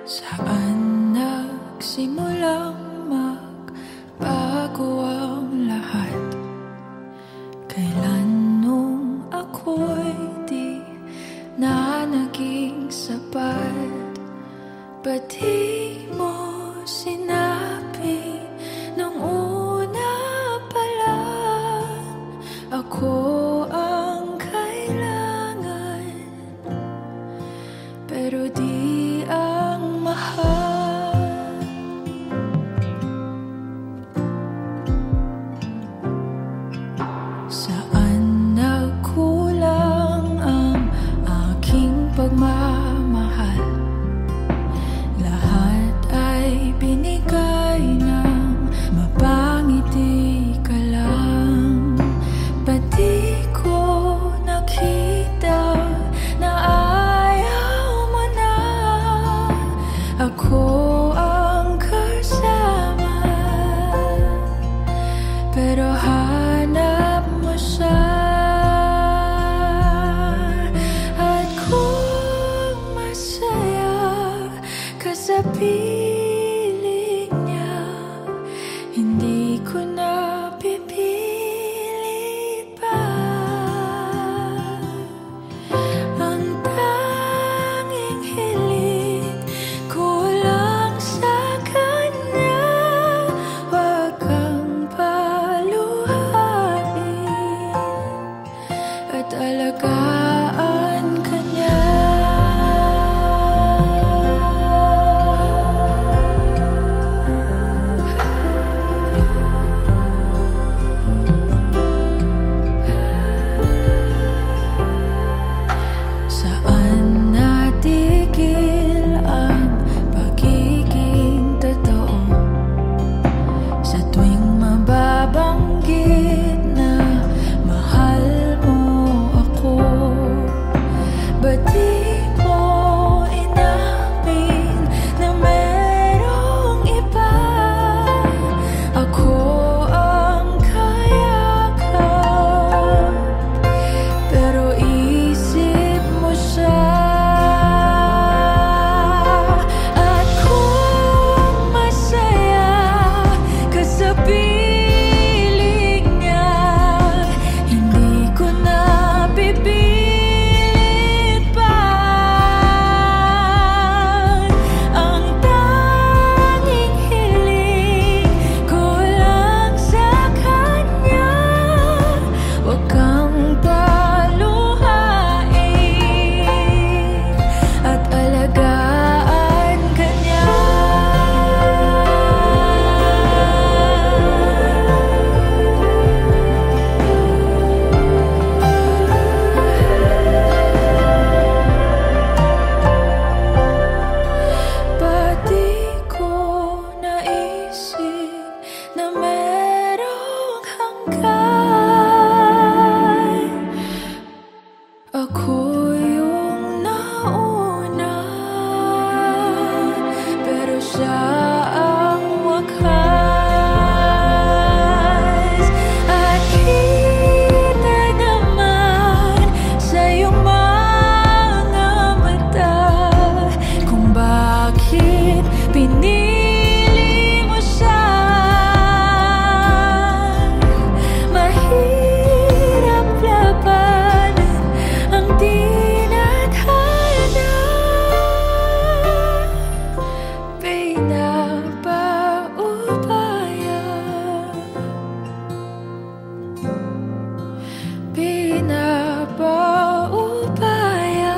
Saan nagsimulang magbago ang lahat? Kailan nung ako'y di na naging sapat? Ba't di mo sinabi nung una pa lang ako ang kailangan, pero di ang mahal? Saan nagkulang ang aking pagmamahal? Lahat ay binigay ng mapangiti ka lang. Ba't di ko nakita na ayaw mo na ako ang kasama? Pero hanap mo siya, at kung masaya ka sa piling niya, hindi ko na pipilit pa. Ang tanging hiling ko lang sa kanya, wag kang paluhain at alagaan ka niya. Saan natigil ang pagiging totoo? Sa tuwing mababanggit na mahal mo ako, ba't di mo inamin na merong iba? Ako ang kayakap, pero isip mo siya. At kung masaya ka sa piling niya, hindi ko na pipilit pa. Ang tanging hiling ko lang sa kanya, wag kang paluhain at alagaan ka niya. Ba't di ko naisip na merong hanggan? Ako yung nauna, pero siya ang wakas. At kita naman sa iyong mga mata kung bakit pinili mo siya. Mahirap labanan ang tinadhana. Pinapaubaya, pinapaubaya,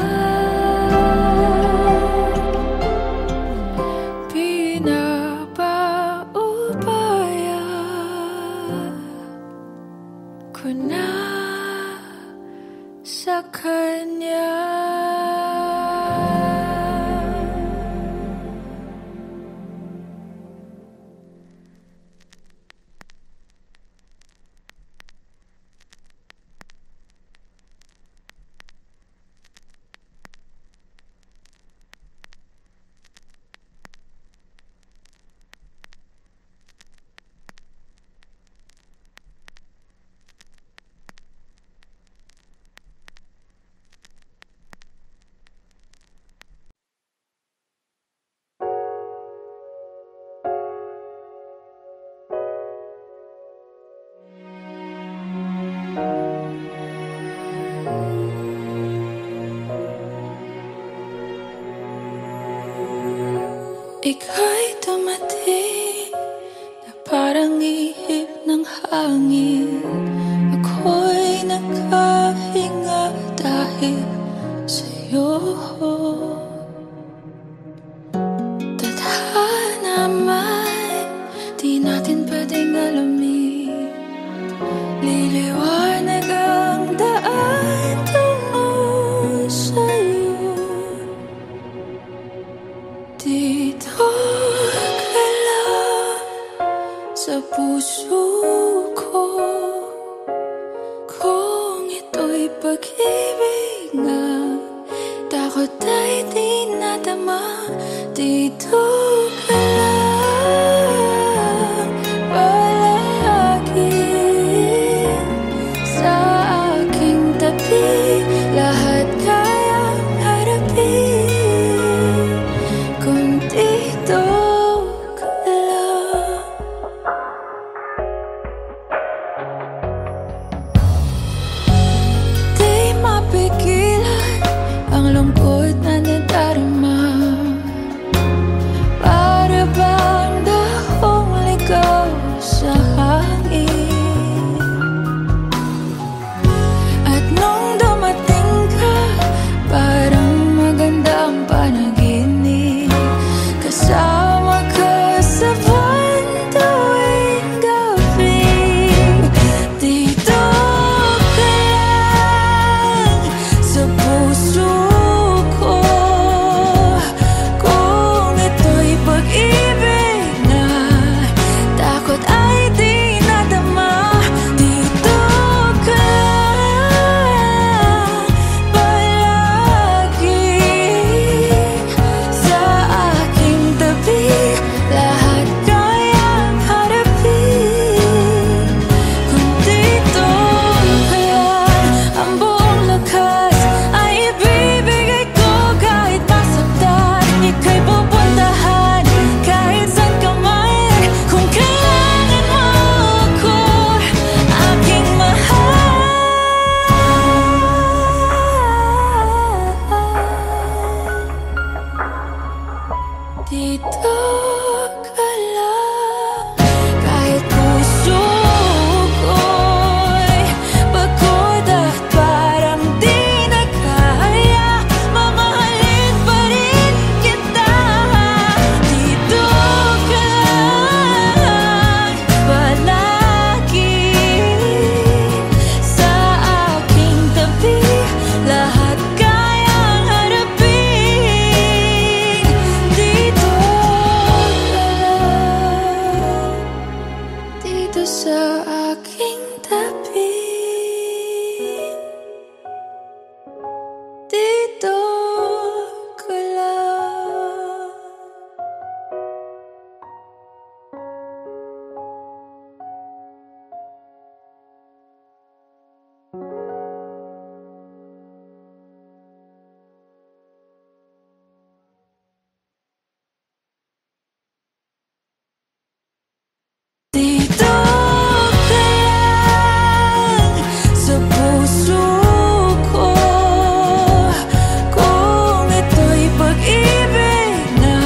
pinapaubaya ko na sa kanya. Ika'y dumating na parang ihip ng hangin. Ako'y nakahinga dahil sa'yo. Tadhana man, di natin pwedeng alamin. Liliwanag ang daan tungo sa'yo. Dito ka lang sa puso ko. Kung ito'y pag-ibig nga, takot ay di nadama. Dito ka lang palagi sa aking tabi. Lahat kayang harapin kung dito ka lang. Di mapigilan ang lungkot na nadarama. Para bang dahong ligaw sa hangin. At nung dumating ka, parang maganda ang panaginip. Kasama ka sa buwan tuwing gabi. Dito ka lang sa puso ko. Kung ito'y pag-ibig na, takot ay di nadama. Dito ka lang palagi sa aking tabi. Lahat kayang harapin kung dito ka lang. Ang buong lakas ay ibibigay ko kahit masaktan. Ika'y pupuntahan kahit saan ka man. Kung kailangan mo ako, aking mahal. Dito ka lang kahit puso ko'y pagod at parang di na kaya. Mamahalin pa rin kita. Dito ka lang palagi sa aking tabi. Lahat kayang harapin. Dito ka lang, dito sa aking tabi. Dito ka lang. Dito ka lang sa puso ko. Kung ito'y pag-ibig na,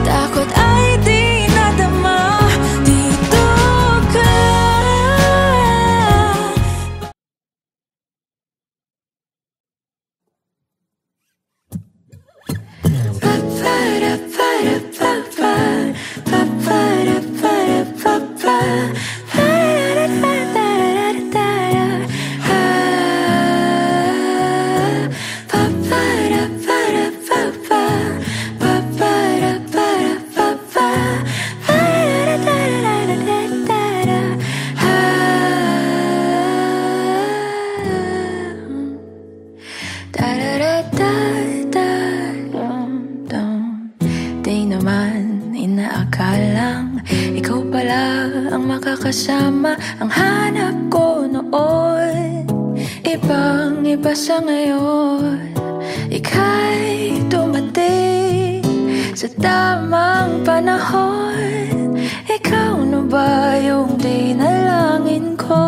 takot ay di nadama. Dito ka lang. Di naman inaakalang ikaw pala ang makakasama. Ang hanap ko noon, ibang iba sa ngayon. Ika'y dumating sa tamang panahon. Ikaw na ba yung dinalangin ko?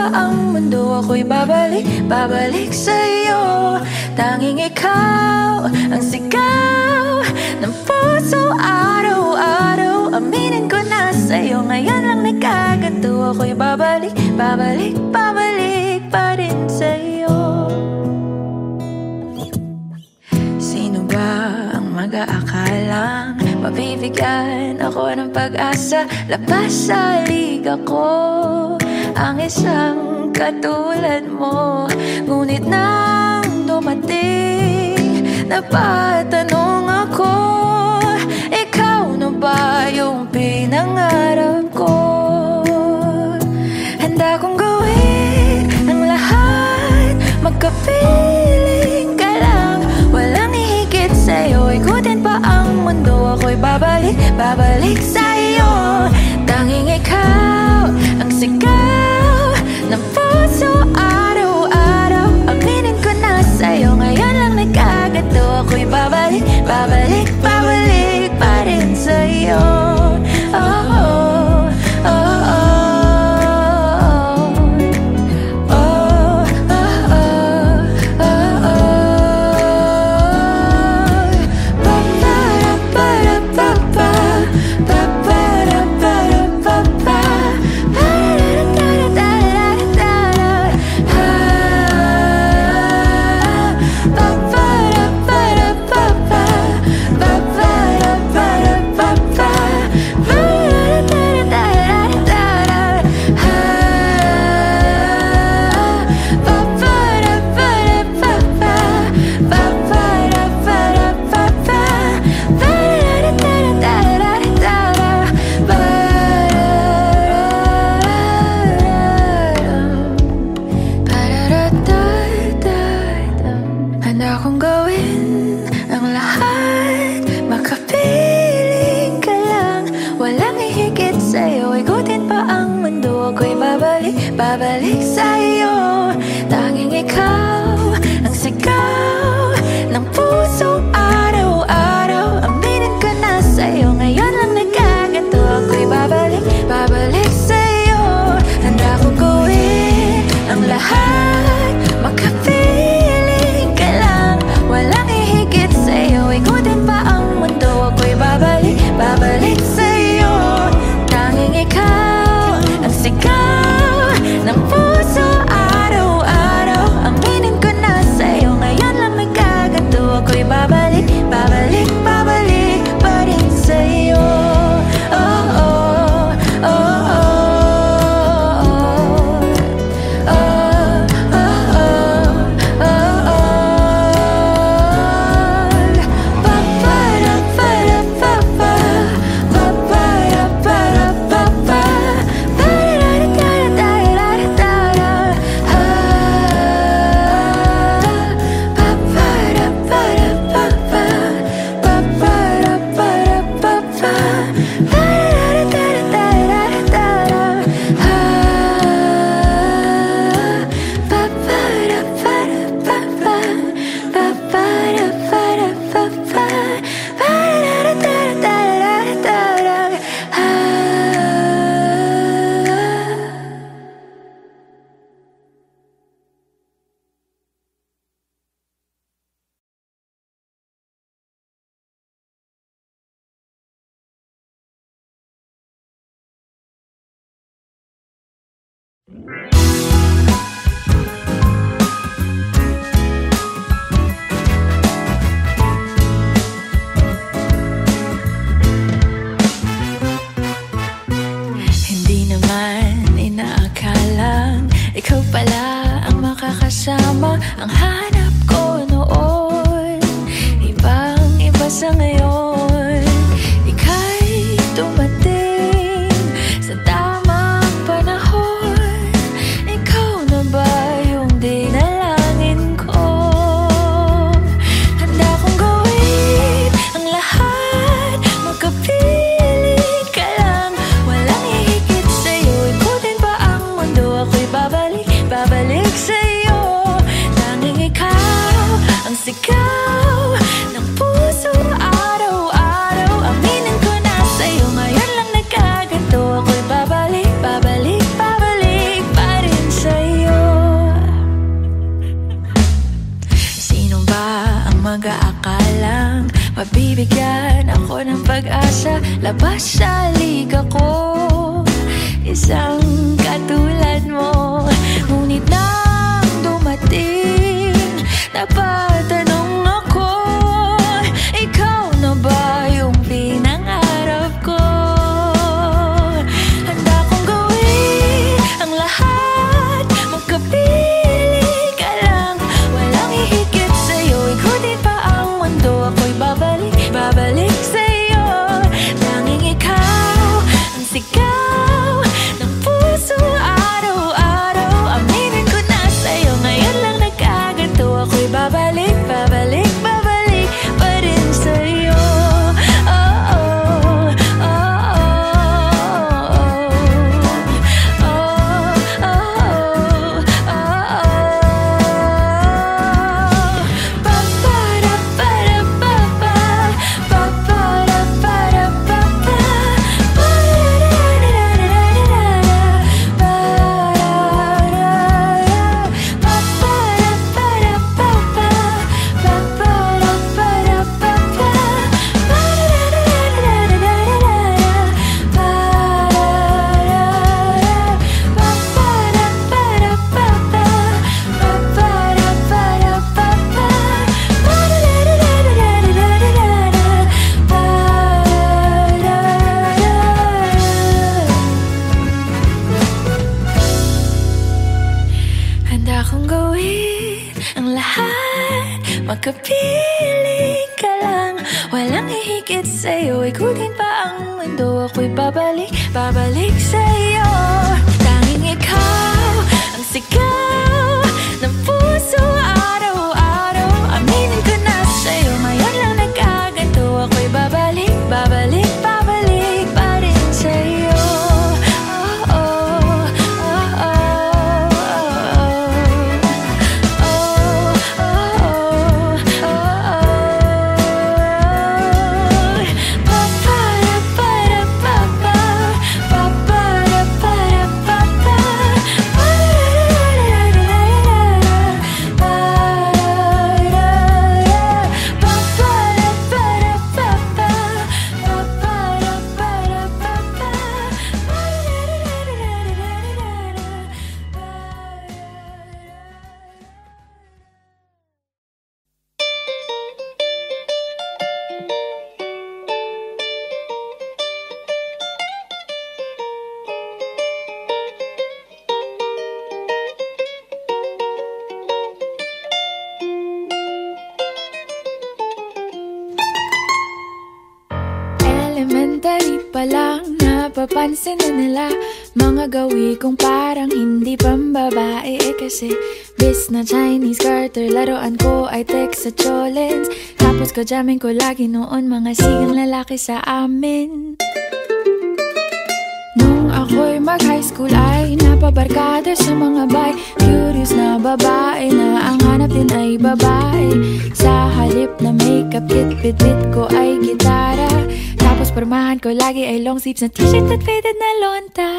pa ang mundo, ako'y babalik, babalik sa'yo. Tanging ikaw ang sigaw ng puso araw-araw. Aminin ko na sa'yo, ngayon lang nagkaganto. Ako'y babalik, babalik, babalik pa rin sa'yo. Sino ba ang mag-aakalang mabibigyan ako ng pag-asa? Labas sa liga ko ang isang katulad mo. Ngunit nang dumating, napatanong ako, ikaw na ba yung pinangarap ko? Handa kong gawin ang lahat, magkapiling ka lang, walang hihigit sa'yo. Ikutin pa ang mundo, ako'y babalik, babalik sa'yo. Tanging ikaw ang sigaw ng puso araw-araw. Aminin ko na sa'yo, ngayon lang nagkaganto. Ako'y babalik, babalik, babalik pa rin sa'yo. Oh, oh, oh, oh. Babalik sa'yo, tanging ikaw ang sigaw ng puso araw-araw. Aminin ko na sa'yo, ngayon lang nagkaganto. Ako'y babalik, babalik sa'yo. Handa kong gawin ang lahat, makapiling ka lang, walang hihigit sa'yo. Ikutin pa ang mundo, ako'y babalik, babalik sa'yo. Tanging ikaw ang sigaw ng puso araw-araw. Aminin ko na sa'yo, ngayon lang nagkaganto. Ako'y babalik, babalik, babalik pa rin sa'yo. Oh, oh, oh, oh, oh, oh, oh, oh, oh. Pa-pa-da-pa-da-pa-pa, pa-pa-da-pa-da-pa-pa. Ikaw pala ang makakasama, ang hanap ko noon. Ibang-iba sa ngayon, ika'y dumating sa tamang panahon. Ikaw na ba yung dinalangin ko? Handa kong gawin ang lahat, magkapiling ka lang, walang hihigit sa'yo. Ikutin pa ang mundo, ako'y babalik, babalik sa'yo. Tanging ikaw ang sigaw ng puso araw-araw. Aminin ko na sa'yo, ngayon lang nagkaganto. Ako'y babalik, babalik, babalik pa rin sa'yo. mag-aakalang mabibigyan ako ng pag-asa. Labas sa liga ko, isang katulad mo. Ngunit nang dumating, napatanong ako, ikaw na ba yung pinangarap ko? Handa kong gawin ang lahat, magkapiling ka lang. Walang ihigit sa'yo, ikutin pa ang mundo. Ako'y babalik, babalik sa'yo. Tanging ikaw ang sigaw ng puso araw-araw. Aminin ko na sa'yo, ngayon lang nagkaganto. Ako'y babalik, babalik, babalik pa rin sa'yo. Oh, oh, oh, oh, oh, oh, oh, handa kong gawin ang lahat, magkapiling ka lang. Walang hihigit sa'yo, ikutin pa ang mundo. Ako'y babalik, babalik sa'yo. Tanging ikaw ang sigaw ng puso araw-araw. Aminin ko na sa'yo, ngayon lang nagkaganto. Ako'y babalik, babalik, babalik pa rin sa'yo. Oh, oh, oh, oh, elementary pa lang, napapansin na nila mga gawi kong parang hindi pambabae. Kasi bis na Chinese garter, laruan ko ay text sa cholens. Tapos kajamin ko lagi noon mga sigang lalaki sa amin. Nung ako'y mag-high school ay napabarkada sa mga bay. Curious na babae na ang hanap din ay babae. Sa halip na makeup kit, bit-bit ko ay gitara. Tapos pormahan ko lagi ay long sleeves na t-shirt at faded na lonta.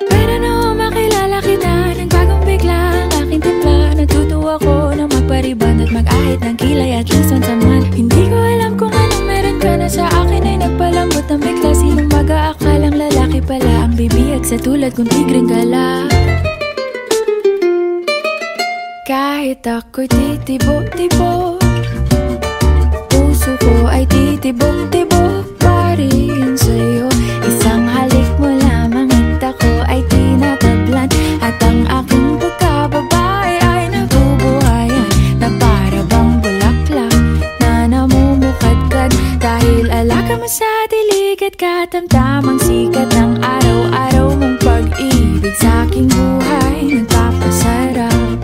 Pero nung makilala kita, nagbagong bigla ang aking timpla. Natutuwa ko na magpariban at mag-ahit ng kilay at least once a month. Hindi ko alam kung anong meron ka na sa akin ay nagpalambot ng bigla. Sinong mag-aakalang lalaki pala ang bibiyag sa tulad kong tigreng gala. Kahit ako'y titibo-tibo, puso ko ay titibok-tibok pa rin sa'yo. Isang halik mo lamang at ako ay tinatablan. At ang aking pagkababae ay nabubuhayan na para bang bulaklak na namumukadkad. Dahil alaga mo sa dilig at katamtamang sikat ng araw-araw mong pag-ibig sa aking buhay nagpapasarap.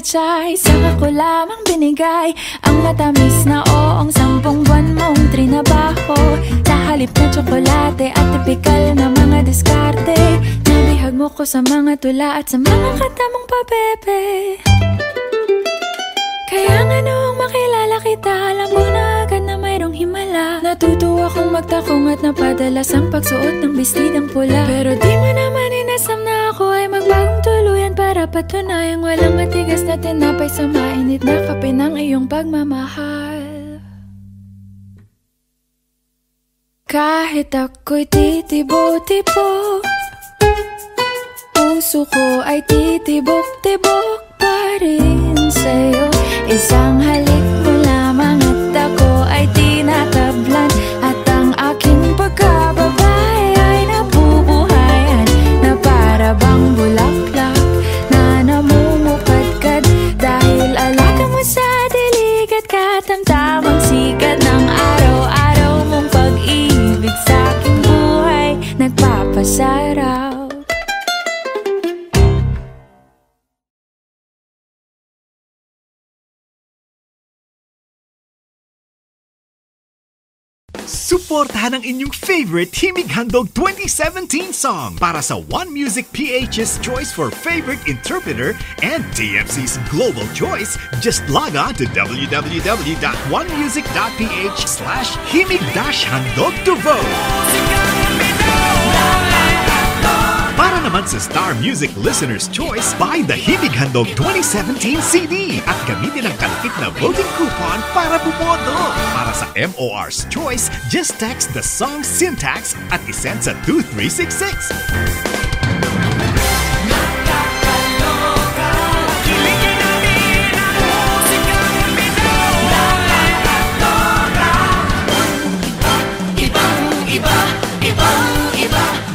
Ay saka ko lamang binigay ang matamis na oong 10 buwan mong trinabaho. Sa halip na tsokolate at tipikal na mga diskarte. Nabihag mo ko sa mga tula at sa mga katamong pabebe. Kaya nga noong makilala kita, alam ko na agad na mayroong himala. Natutuwa kong magtakong at napadalas ang pagsuot ng bestidang pula. Pero di mo naman inasam na ako ay magbagong tuluyan para patunayang walang matigas na tinapay sa mainit na kape ng iyong pagmamahal. Kahit ako'y titibo-tibo, puso ko ay titibok-tibok pa rin sa'yo. Isang halik mo lamang at ako ay tinatablan, at ang aking pagkababay ay nabubuhayan na para bang bulaklak na namumukadkad. Dahil alaga mo sa dilig at katamtamang sikat ng araw-araw mong pag-ibig sa aking buhay nagpapasarap. Suportahan ang inyong favorite Himig Handog 2017 song para sa One Music PH's choice for favorite interpreter and TFC's global choice. Just log on to www.onemusic.ph/himig-handog to vote. Para naman sa Star Music Listener's Choice, buy the Himig Handog 2017 CD at gamitin ang kalakip na voting coupon para bumoto. Para sa MOR's Choice, just text the song syntax at isend sa 2366.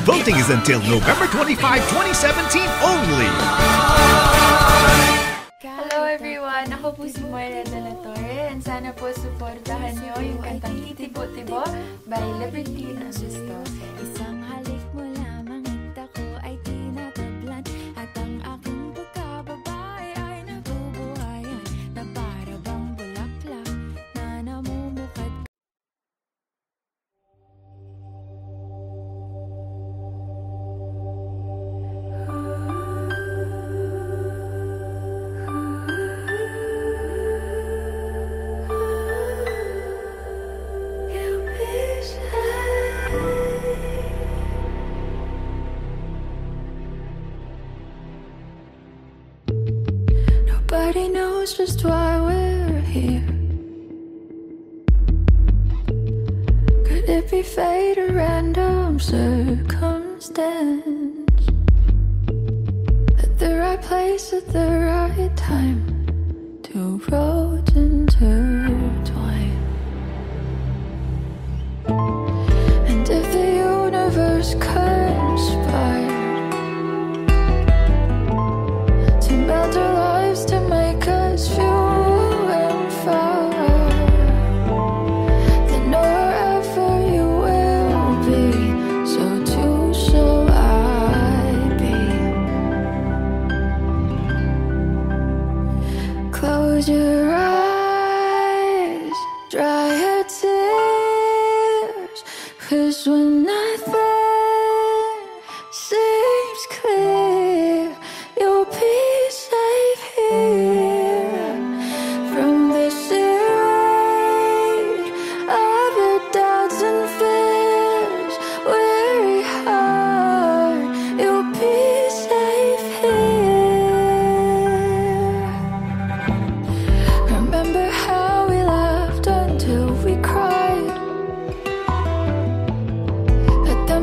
Voting is until November 25, 2017 only. Hello everyone! Ako po si Moira de la Torre, and sana po suportahan niyo yung kantang Titibo-Tibo by Liberty Sisto. Isang halik mo lamang at ako ay tinatablan, at ang aking pagkababay ay nabubuhayan na para bang bulaklak na namumukad. Nobody knows just why we're here. Could it be fate or random circumstance? At the right place at the right time, two roads intertwine. And if the universe conspired to melt our lives to make us few and far, then wherever you will be, so too shall I be. Close your eyes, dry your tears, 'cause when nothing seems clear, you'll be safe here from the shade of your doubts and fears. Weary heart, you'll be safe here. Remember how we laughed until we cried at the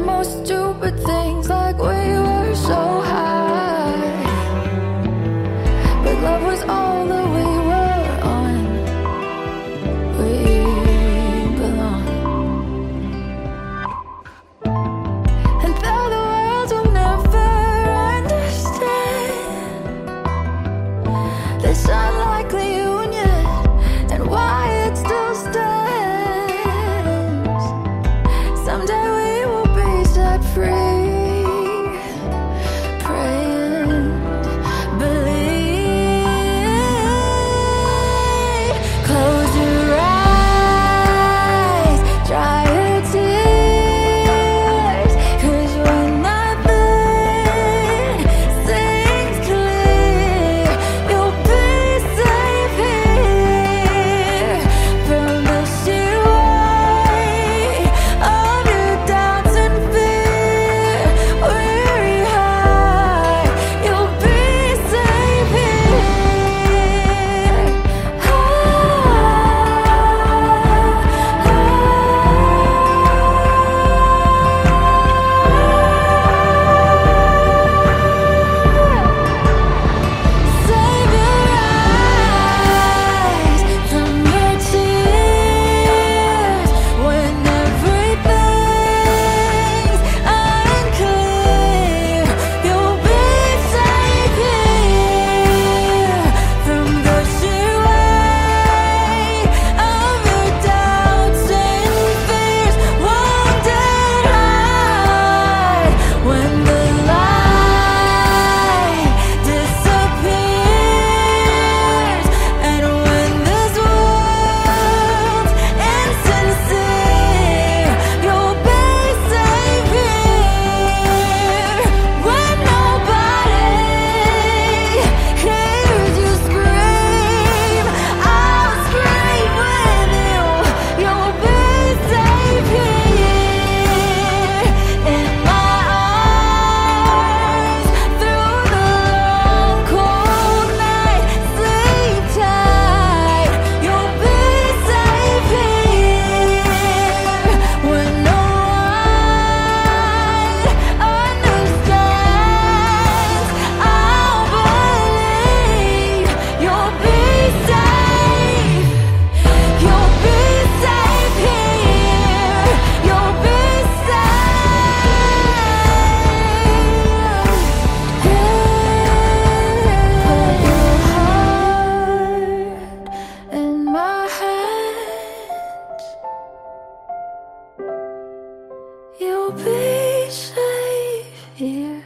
you'll be safe here.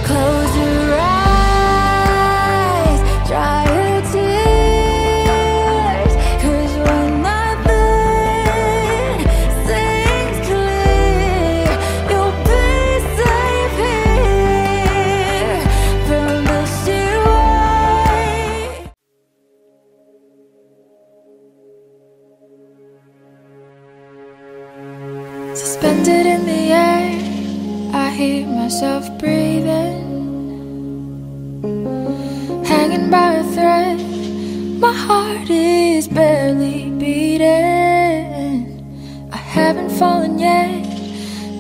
Close your eyes, dry your tears, 'cause when nothing seems clear, you'll be safe here from the sea. Suspended in the air, I hear myself breathing, hanging by a thread. My heart is barely beating. I haven't fallen yet,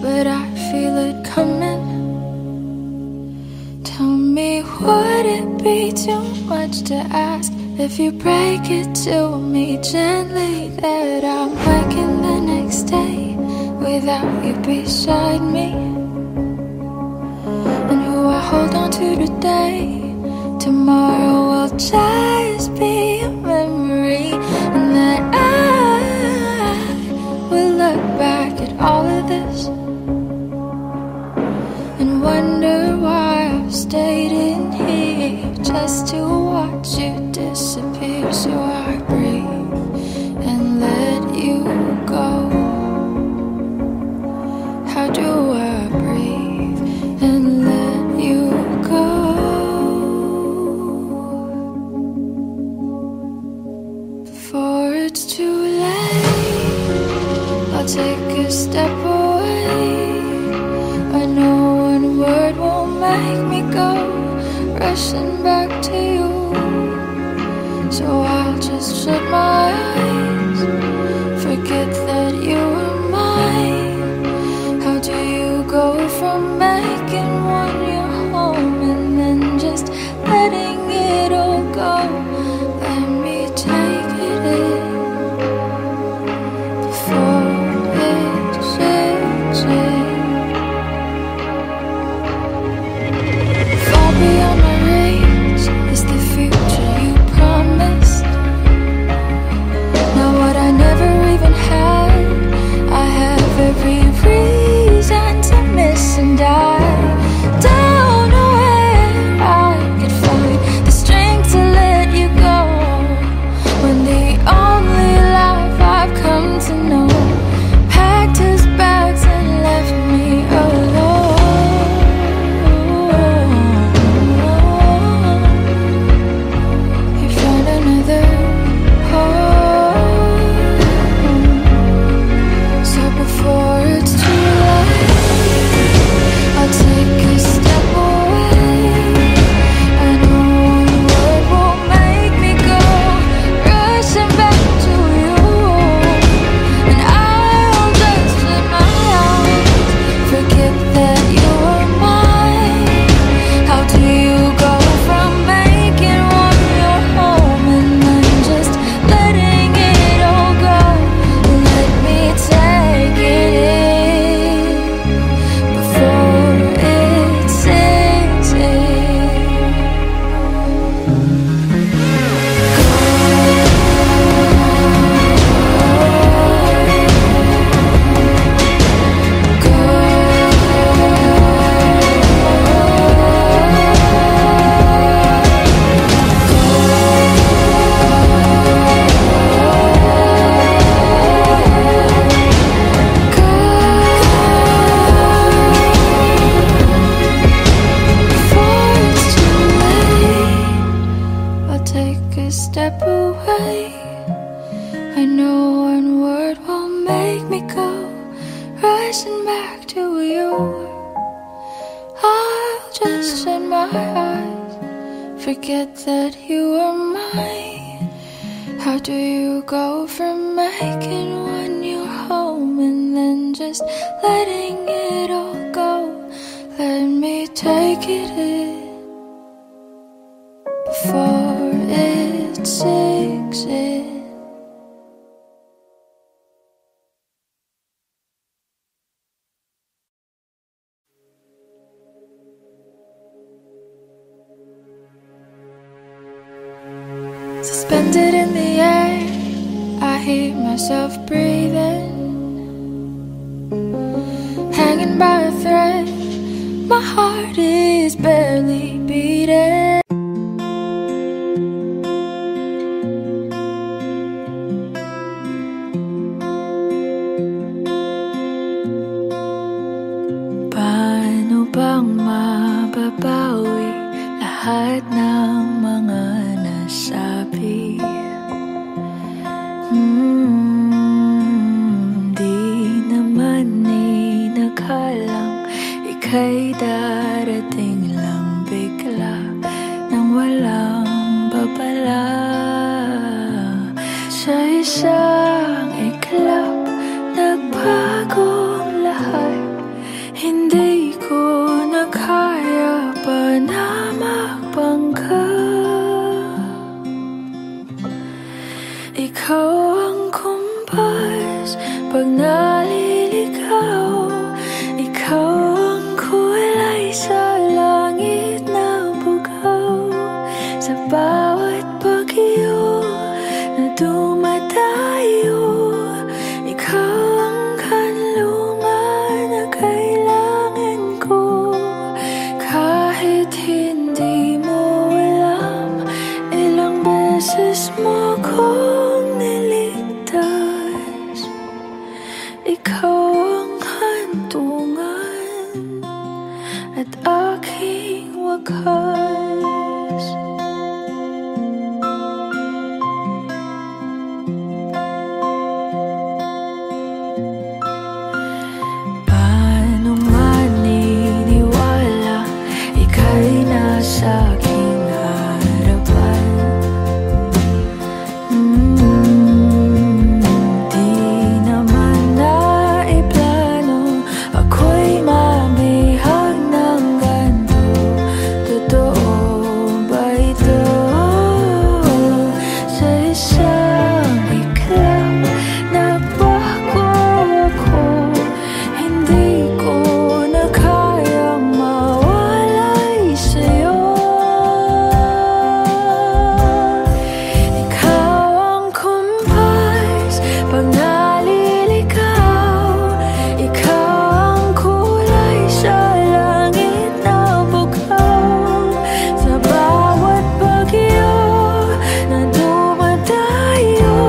but I feel it coming. Tell me, would it be too much to ask if you break it to me gently that I'm waking the next day without you beside me? And who I hold on to today, tomorrow will just be a memory. And that I will look back at all of this and wonder why I've stayed in here just to watch you disappear. So I breathe and let you go. How do I breathe and let you go? Before it's too late, I'll take a step away. I know one word won't make me go rushing back to you. So I'll just shut my eyes, forget that you were mine. How do you go from making one your home and then just letting it all go? Let me take it in before it sinks in. Far beyond my reach is the future you promised. Now what I never even had, I have every reason to miss, and I don't know where I could find the strength to let you go when the only life I've come to know packed his bags and left me alone. You found another home. So before it's too late, I'll take a step away. I know one word won't make me go rushing back to you, and I'll just shut my eyes, forget that you were mine. How do you go from making one your home and then just letting it all go? Let me take it in before it sinks in. Before it's too late, I'll take a step away. I know one word will make me go rushing back to you. I'll just shut my eyes, forget that you were mine. How do you go from making one your home and then just letting it all go? Let me take it in before it sinks in. suspended in the air, I hear myself breathing, hanging by a thread. My heart is barely beating. Paano bang mababawi lahat ng mga nasabi? Di naman inakalang ika'y darating lang bigla nang walang babala. Sa isang iglap, nagbagong lahat. Hindi ko na kaya pa na magbangga. Ikaw ang kumpas pag naliligaw. Ikaw ang kulay sa langit na bugaw. Sa bawat bagyo na dumadayo, ikaw ang kanlungan na kailangan ko. Kahit hindi mo alam, ilang beses mo kong niligtas. Ikaw ang hantungan at aking wakas. Paano maniniwala ika'y nasa aking harapan? Di naman naiplano ako'y mabihag ng ganito. Totoo ba ito? Sa isang iglap, nagbago ako. Hindi ko na kayang mawalay sa'yo. Ikaw ang kumpas pag naliligaw. Ikaw ang kulay sa langit na bugaw. Sa bawat bagyo na dumadayo,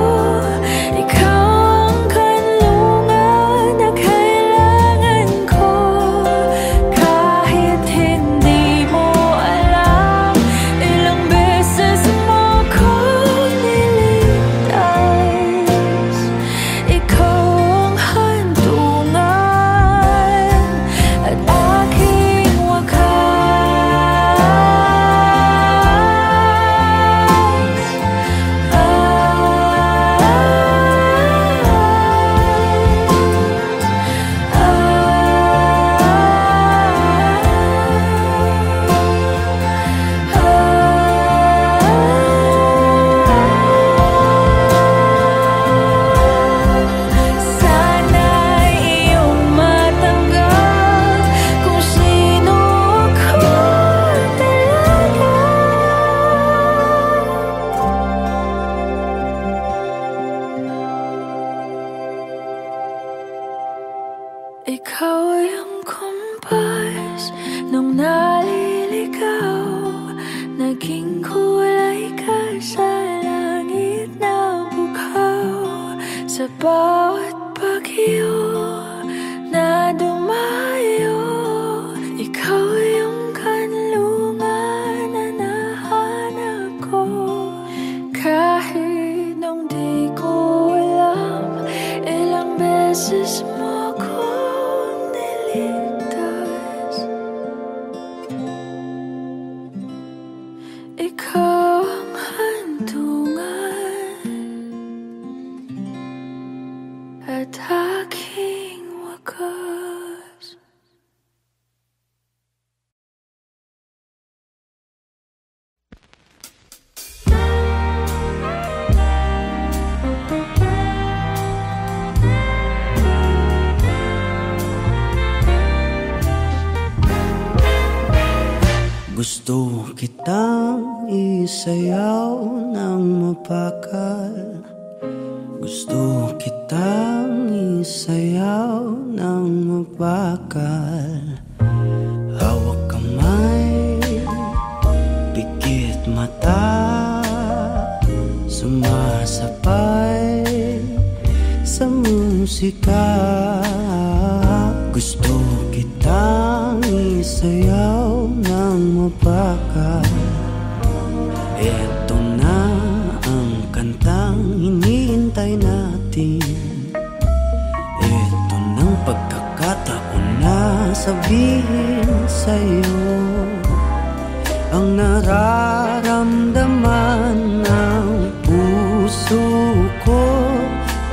ikaw ang kanlungan na kailangan ko. Kahit hindi mo alam, ilang beses mo kong niligtas. Ikaw ang hantungan at aking sana'y iyong matanggap kung sino ako talaga. Ikaw yung kumpas nung naliligaw. Naging kulay ka sa langit na bugaw. Sa bawat bagyo na dumayo, ikaw yung kanlungan na nahanap ko. Kahit nung di ko alam, ilang beses mo kong niligtas. Ikaw ang hantungan at aking Gusto kitang isayaw ng mapakal. Gusto kitang isayaw ng mapakal. Hawak kamay, pikit mata, sumasabay sa musika. Gusto kitang isayaw ng mapakal. Eto na ang kantang hinihintay natin. Eto ng pagkakataon na sabihin sa'yo ang nararamdaman ng puso ko.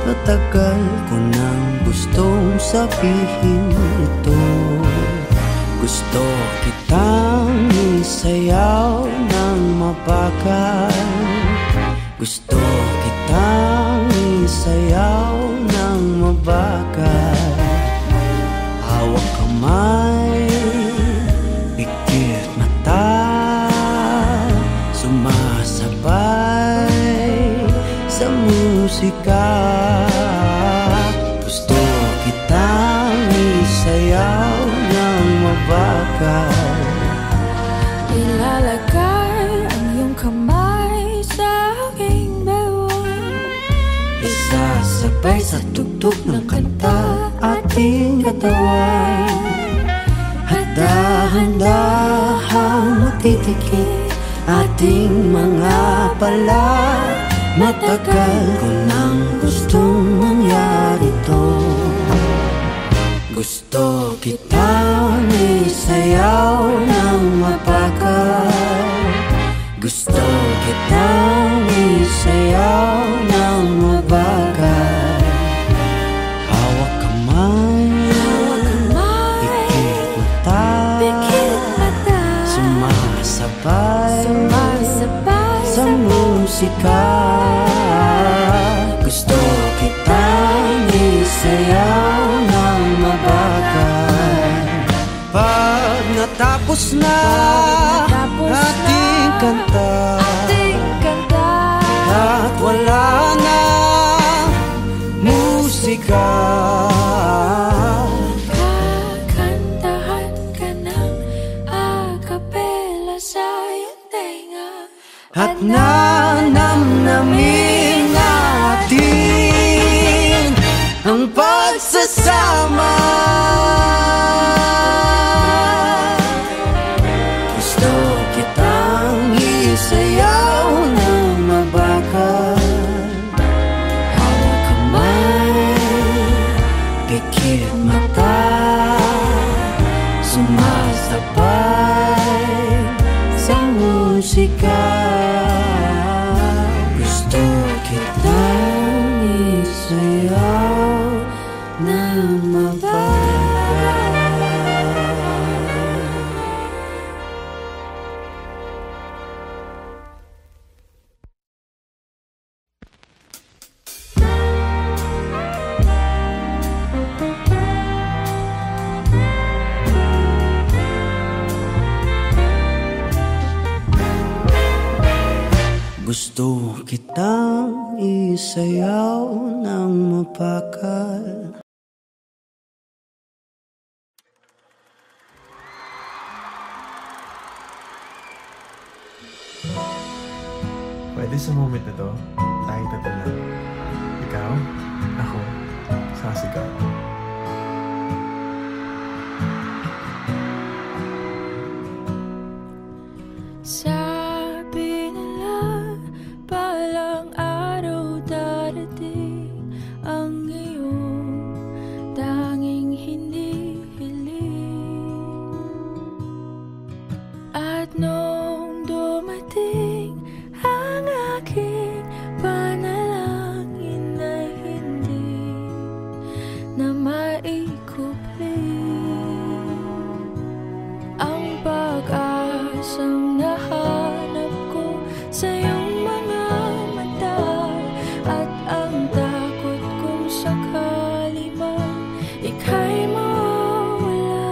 Matagal ko nang gustong sabihin ito. Gusto kitang isayaw ng mapakal. Gusto kitang isayaw ng mabagal. Hawak kamay, pikit mata, sumasabay sa musika. Gusto kitang isayaw ng mabagal. Ilalagay ang iyong kamay sa aking bewang. Isasabay sa tugtog ng kanta ating katawan. Handa-handahang matitikit ating mga pala. Matagal ko nang gustong mangyari to. Gusto kitang isayaw ng mapakal. Gusto kitang isayaw ng mabagal. Hawak kamay, pikit mata, sumasabay sa musika. Gusto kitang isayaw ng mabagal. Pag natapos na ating kanta, at wala na musika, Kakantahan ka ng akapela sa iyong tenga. at nanamnamin natin ang pagsasama. Gusto kitang isayaw ng mabagal. Hawak kamay, pikit mata, sumasabay sa musika. Gusto kitang isayaw ng mabagal. Gusto kitang isayaw ng mapakal. Pwede sa moment na to, tayo tatlo. Ikaw, ako, sasigaw. Sabi nila palang araw darating ang iyong tanging hinihiling. At nung dumating ang aking panalangin ay hindi na maikupli. Ang pag-asang nahanap ko sa iyong mga mata, at ang takot kung sakali man ika'y mawala.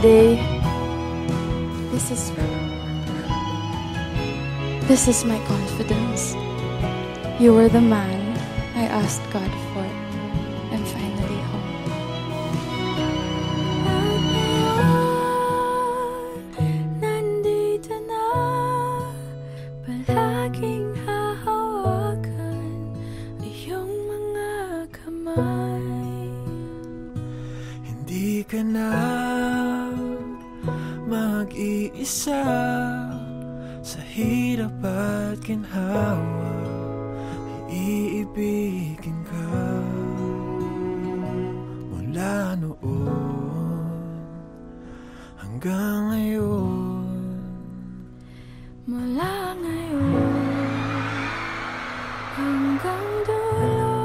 Today, this is my confidence. You were the man I asked God for. I'm finally home. Nandito na, palaging hahawakan iyong mga kamay. Hindi ka na mag-iisa sa hirap at ginhawa. Iibigin ka mula noon hanggang ngayon. Mula ngayon hanggang dulo,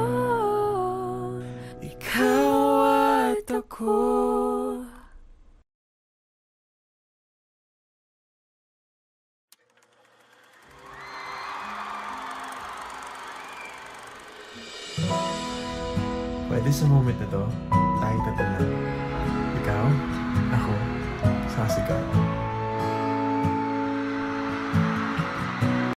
ikaw at ako. Pwede sa moment na to, tayo tatlo lang. Ikaw, ako, sasigaw.